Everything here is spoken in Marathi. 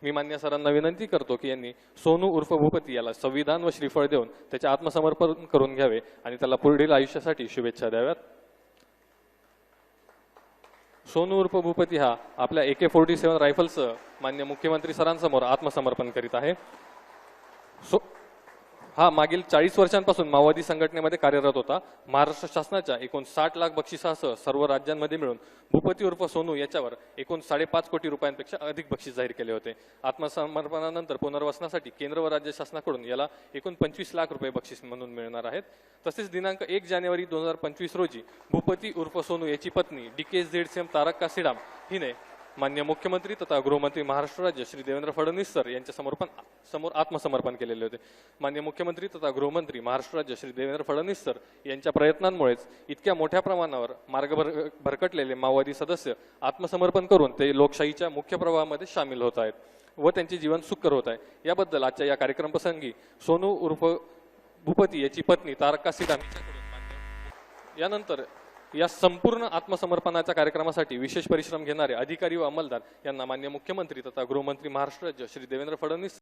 मी मान्य सरांना विनंती करतो की यांनी सोनू उर्फ भूपती याला संविधान व श्रीफळ देऊन त्याचे आत्मसमर्पण करून घ्यावे आणि त्याला पुढील आयुष्यासाठी शुभेच्छा द्याव्यात। सोनू उर्फ भूपती हा आपल्या AK-47 रायफलसह मान्य मुख्यमंत्री सरांसमोर आत्मसमर्पण करीत आहे। हा मागील 40 वर्षांपासून माओवादी संघटनेमध्ये कार्यरत होता। महाराष्ट्र शासनाच्या एकूण 60 लाख बक्षिसासह सर्व राज्यांमध्ये मिळून भूपती उर्फ सोनू याच्यावर एकूण 5.5 कोटी रुपयांपेक्षा अधिक बक्षीस जाहीर केले होते। आत्मसमर्पणानंतर पुनर्वसनासाठी केंद्र व राज्य शासनाकडून याला एकूण 25 लाख रुपये बक्षीस म्हणून मिळणार आहेत। तसेच दिनांक 1 जानेवारी 2025 रोजी भूपती उर्फ सोनू याची पत्नी DKZCM तारक काशीराम हिने मान्य मुख्यमंत्री तथा गृहमंत्री महाराष्ट्र राज्य श्री देवेंद्र फडणवीस सर यांच्या समोर आत्मसमर्पण केलेले होते। मान्य मुख्यमंत्री तथा गृहमंत्री महाराष्ट्र राज्य श्री देवेंद्र फडणवीस सर यांच्या प्रयत्नांमुळेच इतक्या मोठ्या प्रमाणावर मार्ग भरकटलेले माओवादी सदस्य आत्मसमर्पण करून ते लोकशाहीच्या मुख्य प्रवाहामध्ये सामील होत आहेत व त्यांचे जीवन सुखकर होत आहे। याबद्दल आजच्या या कार्यक्रम प्रसंगी सोनू उर्फ भूपती याची पत्नी तारक काशीराम यानंतर या संपूर्ण आत्मसमर्पणाच्या कार्यक्रमासाठी विशेष परिश्रम घेणारे अधिकारी व अंमलदार यांना मान्य मुख्यमंत्री तथा गृहमंत्री महाराष्ट्र राज्य श्री देवेंद्र फडणवीस